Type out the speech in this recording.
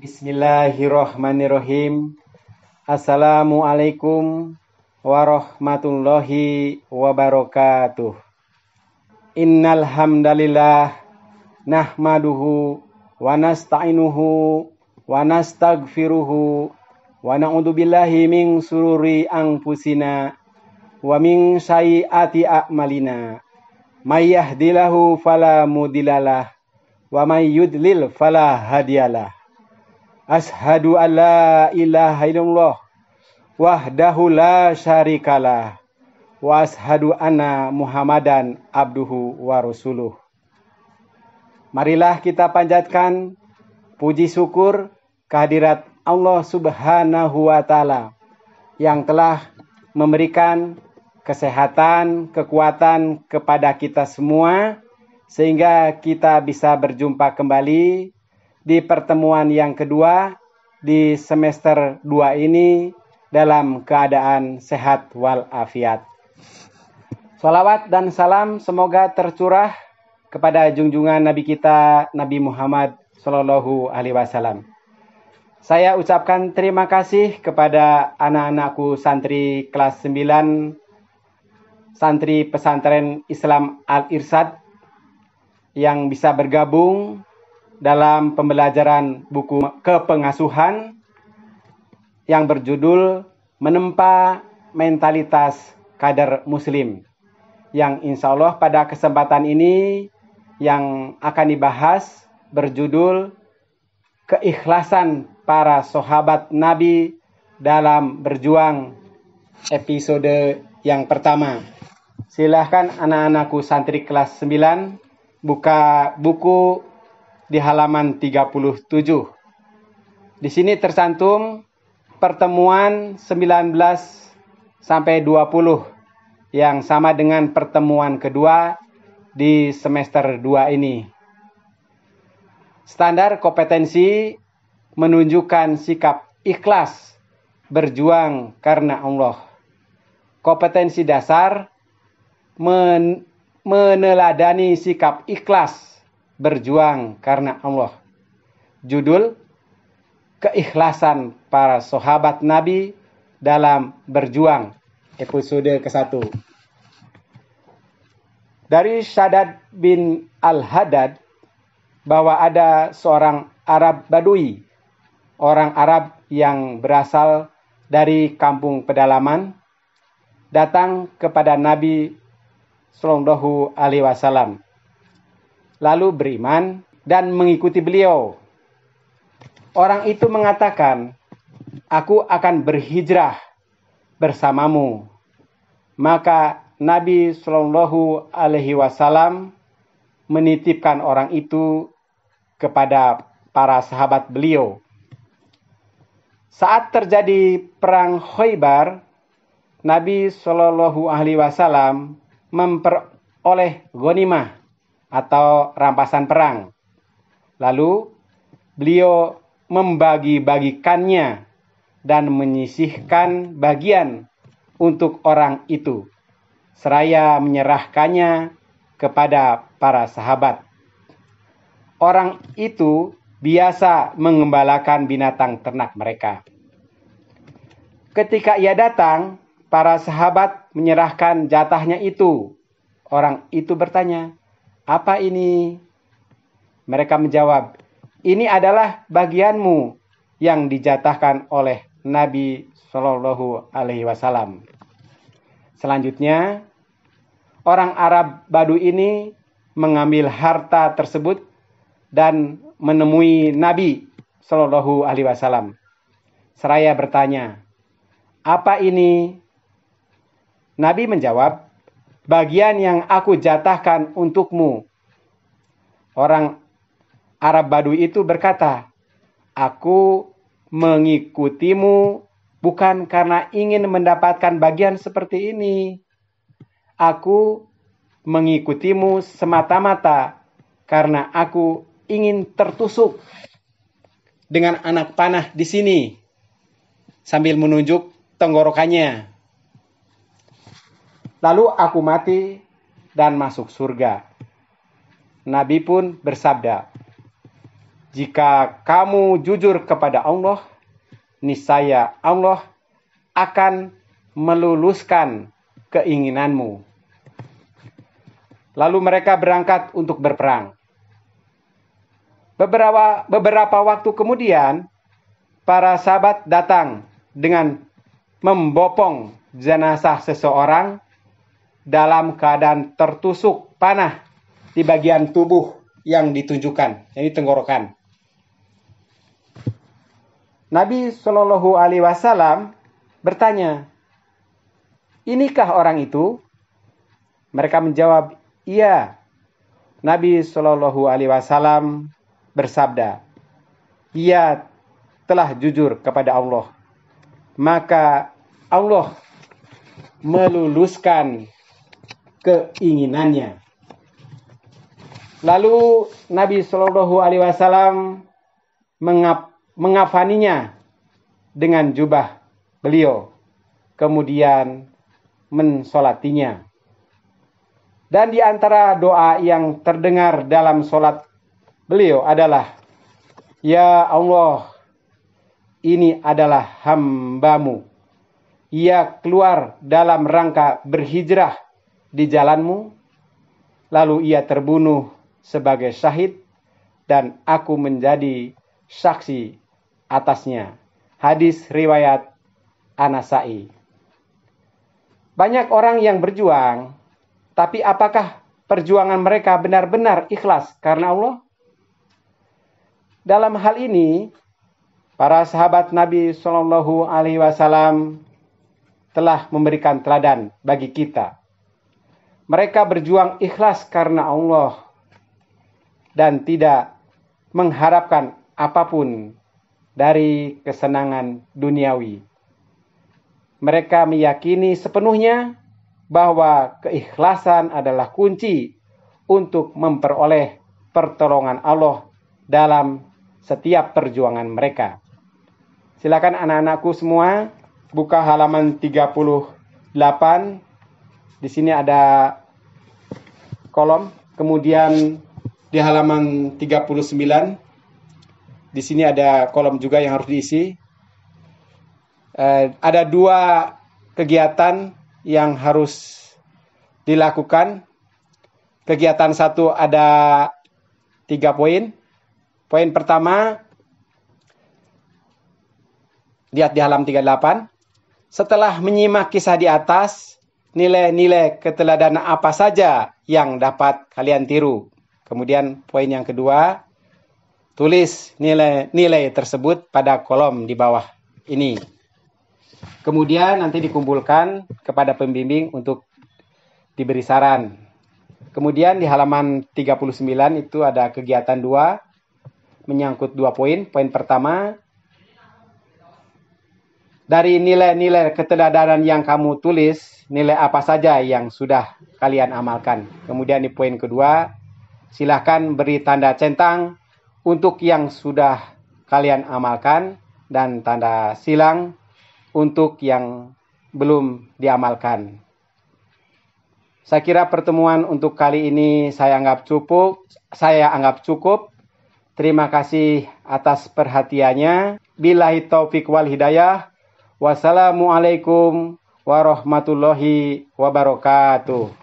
Bismillahirrahmanirrahim. Assalamualaikum warahmatullahi wabarakatuh. Innal hamdalillah nahmaduhu wa nasta'inuhu wa nastaghfiruhu wa na'udzu billahi min sururi anfusina wa min sayyiati a'malina. May yahdihillahu fala mudhillalah wa may yudlil fala hadiyalah. Ashhadu an la ilaha illallah wahdahu la syarikalah wa ashhadu anna Muhammadan abduhu wa rasuluh. Marilah kita panjatkan puji syukur kehadirat Allah Subhanahu wa taala yang telah memberikan kesehatan, kekuatan kepada kita semua sehingga kita bisa berjumpa kembali di pertemuan yang kedua di semester 2 ini dalam keadaan sehat walafiat. Salawat dan salam semoga tercurah kepada junjungan Nabi kita Nabi Muhammad Sallallahu Alaihi Wasallam. Saya ucapkan terima kasih kepada anak-anakku santri kelas 9 santri pesantren Islam Al-Irsyad yang bisa bergabung dalam pembelajaran buku kepengasuhan yang berjudul Menempa Mentalitas Kader Muslim, yang insya Allah pada kesempatan ini yang akan dibahas berjudul Keikhlasan Para Sahabat Nabi dalam Berjuang, episode yang pertama. Silahkan anak-anakku santri kelas 9 buka buku di halaman 37. Di sini tercantum pertemuan 19 sampai 20 yang sama dengan pertemuan kedua di semester 2 ini. Standar kompetensi menunjukkan sikap ikhlas berjuang karena Allah. Kompetensi dasar meneladani sikap ikhlas berjuang karena Allah. Judul Keikhlasan Para Sahabat Nabi dalam Berjuang, episode ke-1. Dari Shaddad bin Al-Haddad bahwa ada seorang Arab Badui, orang Arab yang berasal dari kampung pedalaman, datang kepada Nabi Sallallahu Alaihi Wasallam, lalu beriman dan mengikuti beliau. Orang itu mengatakan, "Aku akan berhijrah bersamamu." Maka Nabi Shallallahu Alaihi Wasallam menitipkan orang itu kepada para sahabat beliau. Saat terjadi perang Khaybar, Nabi Shallallahu Alaihi Wasallam memperoleh ghanimah atau rampasan perang. Lalu beliau membagi-bagikannya dan menyisihkan bagian untuk orang itu, seraya menyerahkannya kepada para sahabat. Orang itu biasa mengembalakan binatang ternak mereka. Ketika ia datang, para sahabat menyerahkan jatahnya itu. Orang itu bertanya, "Apa ini?" Mereka menjawab, "Ini adalah bagianmu yang dijatahkan oleh Nabi Shallallahu Alaihi Wasallam." Selanjutnya, orang Arab Badu ini mengambil harta tersebut dan menemui Nabi Shallallahu Alaihi Wasallam. Seraya bertanya, "Apa ini?" Nabi menjawab, "Bagian yang aku jatahkan untukmu." Orang Arab Badui itu berkata, "Aku mengikutimu bukan karena ingin mendapatkan bagian seperti ini. Aku mengikutimu semata-mata karena aku ingin tertusuk dengan anak panah di sini," sambil menunjuk tenggorokannya. "Lalu aku mati dan masuk surga. Nabi pun bersabda, jika kamu jujur kepada Allah, niscaya Allah akan meluluskan keinginanmu. Lalu mereka berangkat untuk berperang. Beberapa waktu kemudian, para sahabat datang dengan membopong jenazah seseorang dalam keadaan tertusuk panah di bagian tubuh yang ditunjukkan, yang tenggorokan. Nabi Shallallahu Alaihi Wasallam bertanya, inikah orang itu? Mereka menjawab, iya. Nabi Shallallahu Alaihi Wasallam bersabda, ia telah jujur kepada Allah, maka Allah meluluskan keinginannya. Lalu Nabi Shallallahu Alaihi Wasallam mengafaninya dengan jubah beliau, kemudian mensolatinya. Dan di antara doa yang terdengar dalam solat beliau adalah, ya Allah, ini adalah hambamu. Ia keluar dalam rangka berhijrah di jalanmu, lalu ia terbunuh sebagai syahid, dan aku menjadi saksi atasnya. Hadis riwayat An-Nasa'i. Banyak orang yang berjuang, tapi apakah perjuangan mereka benar-benar ikhlas karena Allah? Dalam hal ini, para sahabat Nabi Shallallahu Alaihi Wasallam telah memberikan teladan bagi kita. Mereka berjuang ikhlas karena Allah dan tidak mengharapkan apapun dari kesenangan duniawi. Mereka meyakini sepenuhnya bahwa keikhlasan adalah kunci untuk memperoleh pertolongan Allah dalam setiap perjuangan mereka. Silakan anak-anakku semua buka halaman 38. Di sini ada kolom, kemudian di halaman 39 di sini ada kolom juga yang harus diisi. Ada 2 kegiatan yang harus dilakukan. Kegiatan 1 ada 3 poin. Poin pertama, lihat di halaman 38. Setelah menyimak kisah di atas, nilai-nilai keteladanan apa saja yang dapat kalian tiru. Kemudian poin yang kedua, tulis nilai-nilai tersebut pada kolom di bawah ini. Kemudian nanti dikumpulkan kepada pembimbing untuk diberi saran. Kemudian di halaman 39 itu ada kegiatan 2, menyangkut 2 poin. Poin pertama, dari nilai-nilai keteladanan yang kamu tulis, nilai apa saja yang sudah kalian amalkan. Kemudian di poin kedua, silakan beri tanda centang untuk yang sudah kalian amalkan dan tanda silang untuk yang belum diamalkan. Saya kira pertemuan untuk kali ini saya anggap cukup. Terima kasih atas perhatiannya. Billahi taufik wal hidayah. Wassalamualaikum warahmatullahi wabarakatuh.